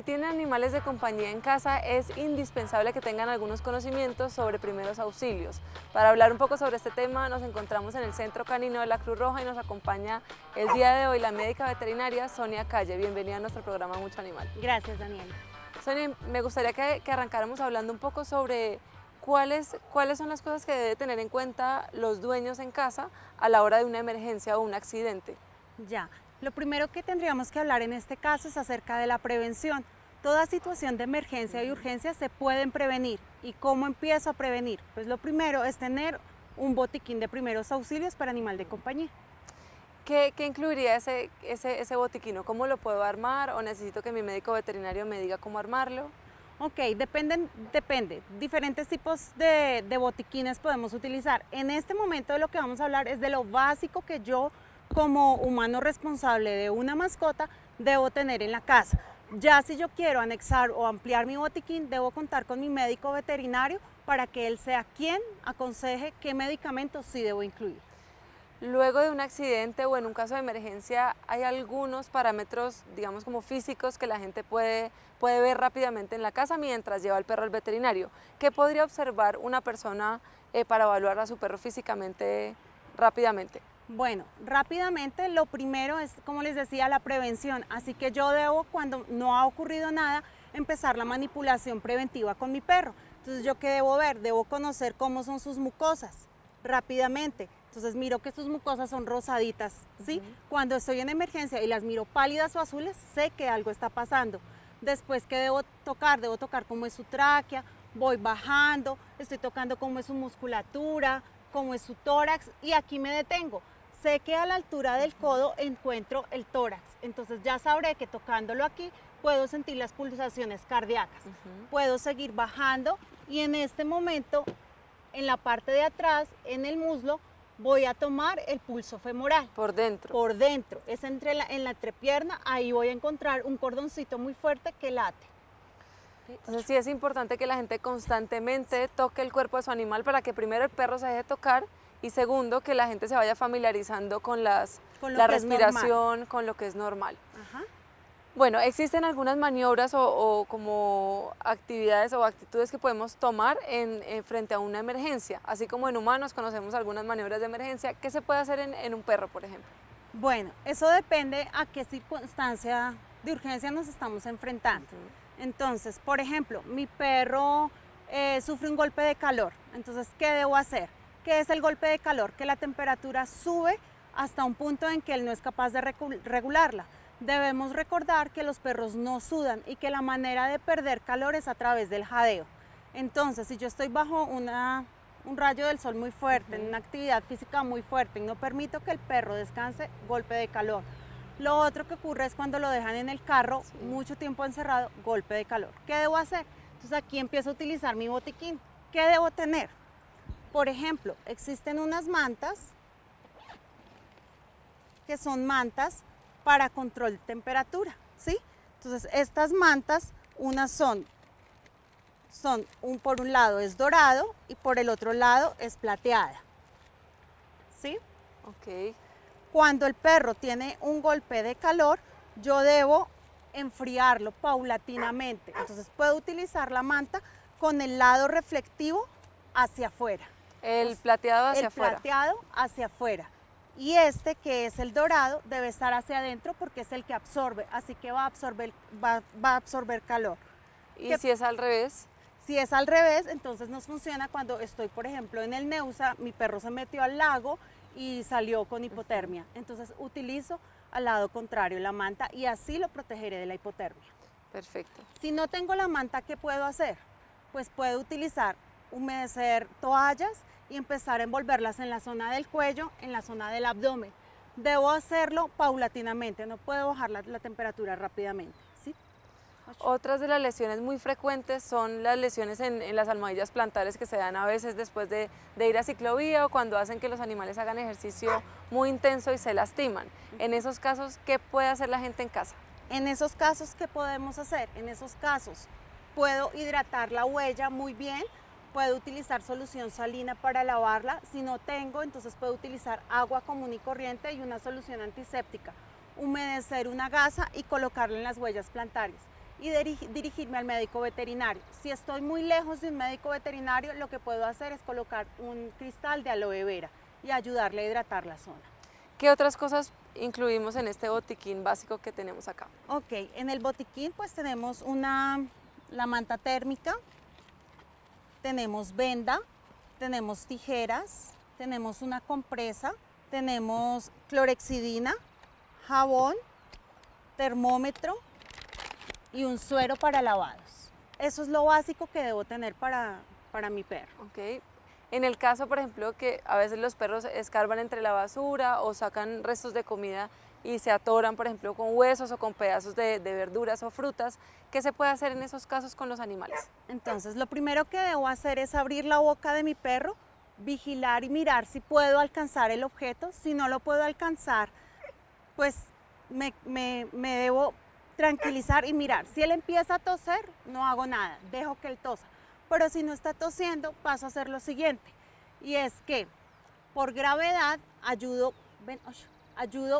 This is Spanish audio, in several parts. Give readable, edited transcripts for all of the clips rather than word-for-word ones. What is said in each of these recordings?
tienen animales de compañía en casa, es indispensable que tengan algunos conocimientos sobre primeros auxilios. Para hablar un poco sobre este tema, nos encontramos en el Centro Canino de la Cruz Roja y nos acompaña el día de hoy la médica veterinaria Sonia Calle. Bienvenida a nuestro programa Mucho Animal. Gracias, Daniela. Sonia, me gustaría que arrancáramos hablando un poco sobre cuáles son las cosas que deben tener en cuenta los dueños en casa a la hora de una emergencia o un accidente. Ya, lo primero que tendríamos que hablar en este caso es acerca de la prevención. Toda situación de emergencia y urgencia se pueden prevenir. ¿Y cómo empiezo a prevenir? Pues lo primero es tener un botiquín de primeros auxilios para animal de compañía. ¿Qué incluiría ese botiquín? ¿Cómo lo puedo armar o necesito que mi médico veterinario me diga cómo armarlo? Ok, depende. Diferentes tipos de botiquines podemos utilizar. En este momento de lo que vamos a hablar es de lo básico que yo, como humano responsable de una mascota, debo tener en la casa. Ya si yo quiero anexar o ampliar mi botiquín, debo contar con mi médico veterinario para que él sea quien aconseje qué medicamentos sí debo incluir. Luego de un accidente o en un caso de emergencia, ¿hay algunos parámetros, digamos, como físicos que la gente puede ver rápidamente en la casa mientras lleva al perro al veterinario? ¿Qué podría observar una persona para evaluar a su perro físicamente rápidamente? Bueno, rápidamente lo primero es, como les decía, la prevención. Así que yo debo, cuando no ha ocurrido nada, empezar la manipulación preventiva con mi perro. Entonces, ¿yo qué debo ver? Debo conocer cómo son sus mucosas rápidamente. Entonces miro que sus mucosas son rosaditas, ¿sí? Cuando estoy en emergencia y las miro pálidas o azules, sé que algo está pasando. Después, ¿qué debo tocar? Debo tocar cómo es su tráquea, voy bajando, estoy tocando cómo es su musculatura, cómo es su tórax y aquí me detengo. Sé que a la altura del codo encuentro el tórax, entonces ya sabré que tocándolo aquí puedo sentir las pulsaciones cardíacas. Puedo seguir bajando y en este momento, en la parte de atrás, en el muslo, voy a tomar el pulso femoral. Por dentro. Por dentro, es en la entrepierna, ahí voy a encontrar un cordoncito muy fuerte que late. Entonces sí es importante que la gente constantemente toque el cuerpo de su animal para que primero el perro se deje tocar y segundo que la gente se vaya familiarizando con la respiración, con lo que es normal. Ajá. Bueno, existen algunas maniobras o como actividades o actitudes que podemos tomar frente a una emergencia, así como en humanos conocemos algunas maniobras de emergencia. ¿Qué se puede hacer en un perro, por ejemplo? Bueno, eso depende a qué circunstancia de urgencia nos estamos enfrentando. Entonces, por ejemplo, mi perro sufre un golpe de calor. Entonces, ¿qué debo hacer? ¿Qué es el golpe de calor? Que la temperatura sube hasta un punto en que él no es capaz de regularla. Debemos recordar que los perros no sudan y que la manera de perder calor es a través del jadeo. Entonces, si yo estoy bajo un rayo del sol muy fuerte, en una actividad física muy fuerte y no permito que el perro descanse, golpe de calor. Lo otro que ocurre es cuando lo dejan en el carro mucho tiempo encerrado, golpe de calor. ¿Qué debo hacer? Entonces aquí empiezo a utilizar mi botiquín. ¿Qué debo tener? Por ejemplo, existen unas mantas que son mantas para control de temperatura, ¿sí? Entonces estas mantas, unas por un lado es dorado y por el otro lado es plateada, ¿sí? Ok. Cuando el perro tiene un golpe de calor, yo debo enfriarlo paulatinamente. Entonces puedo utilizar la manta con el lado reflectivo hacia afuera. El plateado hacia afuera. El plateado hacia afuera. Y este, que es el dorado, debe estar hacia adentro porque es el que absorbe, así que va a absorber calor. ¿Y si es al revés? Si es al revés, entonces nos funciona cuando estoy, por ejemplo, en el Neusa, mi perro se metió al lago y salió con hipotermia. Entonces utilizo al lado contrario la manta y así lo protegeré de la hipotermia. Perfecto. Si no tengo la manta, ¿qué puedo hacer? Pues puedo utilizar, humedecer toallas y empezar a envolverlas en la zona del cuello, en la zona del abdomen. Debo hacerlo paulatinamente, no puedo bajar la temperatura rápidamente, ¿sí? Otras de las lesiones muy frecuentes son las lesiones en las almohadillas plantares que se dan a veces después de ir a ciclovía o cuando hacen que los animales hagan ejercicio muy intenso y se lastiman. En esos casos, ¿qué puede hacer la gente en casa? En esos casos, ¿qué podemos hacer? En esos casos, puedo hidratar la huella muy bien, puedo utilizar solución salina para lavarla. Si no tengo, entonces puedo utilizar agua común y corriente y una solución antiséptica. Humedecer una gasa y colocarla en las huellas plantares. y dirigirme al médico veterinario. Si estoy muy lejos de un médico veterinario, lo que puedo hacer es colocar un cristal de aloe vera y ayudarle a hidratar la zona. ¿Qué otras cosas incluimos en este botiquín básico que tenemos acá? Ok, en el botiquín pues tenemos la manta térmica, tenemos venda, tenemos tijeras, tenemos una compresa, tenemos clorexidina, jabón, termómetro y un suero para lavados. Eso es lo básico que debo tener para mi perro. Ok. En el caso, por ejemplo, que a veces los perros escarban entre la basura o sacan restos de comida y se atoran, por ejemplo, con huesos o con pedazos de verduras o frutas, ¿qué se puede hacer en esos casos con los animales? Entonces, lo primero que debo hacer es abrir la boca de mi perro, vigilar y mirar si puedo alcanzar el objeto. Si no lo puedo alcanzar, pues me debo tranquilizar y mirar. Si él empieza a toser, no hago nada, dejo que él tosa. Pero si no está tosiendo, paso a hacer lo siguiente. Y es que por gravedad ayudo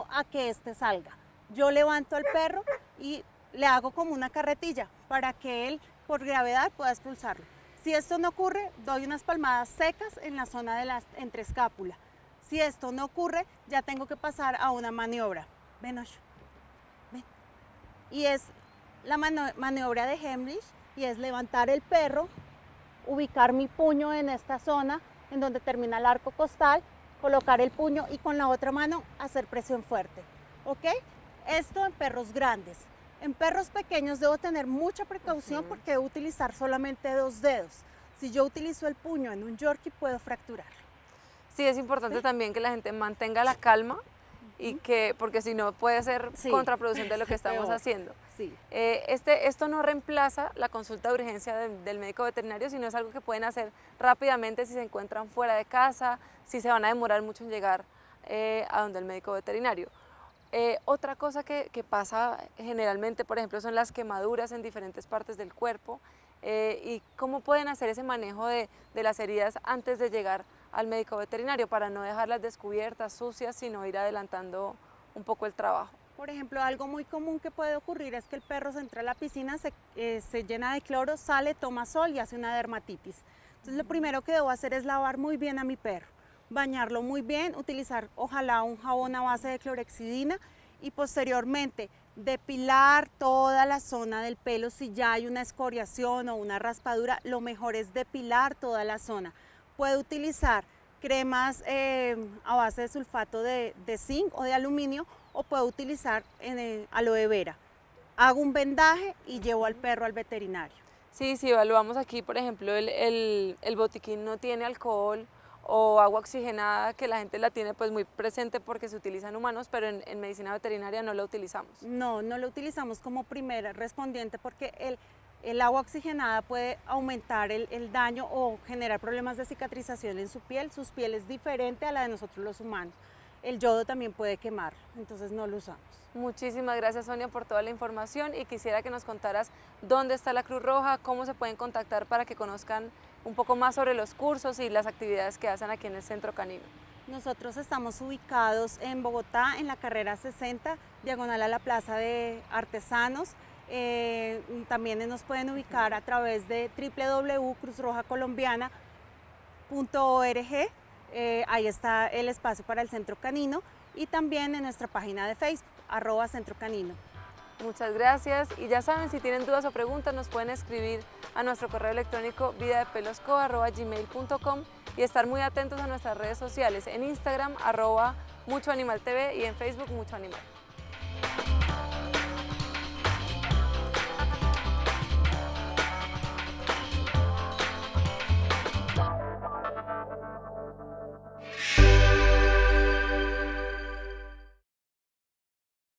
a que este salga. Yo levanto al perro y le hago como una carretilla para que él por gravedad pueda expulsarlo. Si esto no ocurre, doy unas palmadas secas en la zona de la entreescápula. Si esto no ocurre, ya tengo que pasar a una maniobra. Ven, Osho, ven. Y es la maniobra de Heimlich, y es levantar el perro, ubicar mi puño en esta zona en donde termina el arco costal, colocar el puño y con la otra mano hacer presión fuerte. ¿Ok? Esto en perros grandes. En perros pequeños debo tener mucha precaución porque debo utilizar solamente 2 dedos. Si yo utilizo el puño en un Yorkie, puedo fracturar. Sí, es importante también que la gente mantenga la calma y que, porque si no puede ser contraproducente lo que estamos haciendo. Sí. Esto no reemplaza la consulta de urgencia del médico veterinario, sino es algo que pueden hacer rápidamente si se encuentran fuera de casa, si se van a demorar mucho en llegar a donde el médico veterinario. Otra cosa que pasa generalmente, por ejemplo, son las quemaduras en diferentes partes del cuerpo y cómo pueden hacer ese manejo de las heridas antes de llegar al médico veterinario para no dejarlas descubiertas, sucias, sino ir adelantando un poco el trabajo. Por ejemplo, algo muy común que puede ocurrir es que el perro se entra a la piscina, se llena de cloro, sale, toma sol y hace una dermatitis. Entonces lo primero que debo hacer es lavar muy bien a mi perro, bañarlo muy bien, utilizar ojalá un jabón a base de clorexidina y posteriormente depilar toda la zona del pelo. Si ya hay una escoriación o una raspadura, lo mejor es depilar toda la zona. Puedo utilizar cremas a base de sulfato de zinc o de aluminio, o puedo utilizar aloe vera. Hago un vendaje y llevo al perro al veterinario. Sí, si evaluamos aquí, por ejemplo, el botiquín no tiene alcohol o agua oxigenada, que la gente la tiene pues muy presente porque se utiliza en humanos, pero en medicina veterinaria no lo utilizamos. No lo utilizamos como primera respondiente porque el agua oxigenada puede aumentar el daño o generar problemas de cicatrización en su piel. Su piel es diferente a la de nosotros los humanos. El yodo también puede quemar, entonces no lo usamos. Muchísimas gracias, Sonia, por toda la información y quisiera que nos contaras dónde está la Cruz Roja, cómo se pueden contactar para que conozcan un poco más sobre los cursos y las actividades que hacen aquí en el Centro Canino. Nosotros estamos ubicados en Bogotá, en la carrera 60, diagonal a la Plaza de Artesanos. También nos pueden ubicar a través de www.cruzrojacolombiana.org. Ahí está el espacio para el Centro Canino y también en nuestra página de Facebook, @Centro Canino. Muchas gracias y ya saben, si tienen dudas o preguntas nos pueden escribir a nuestro correo electrónico vidadepelosco@gmail.com y estar muy atentos a nuestras redes sociales, en Instagram @muchoanimaltv y en Facebook Mucho Animal.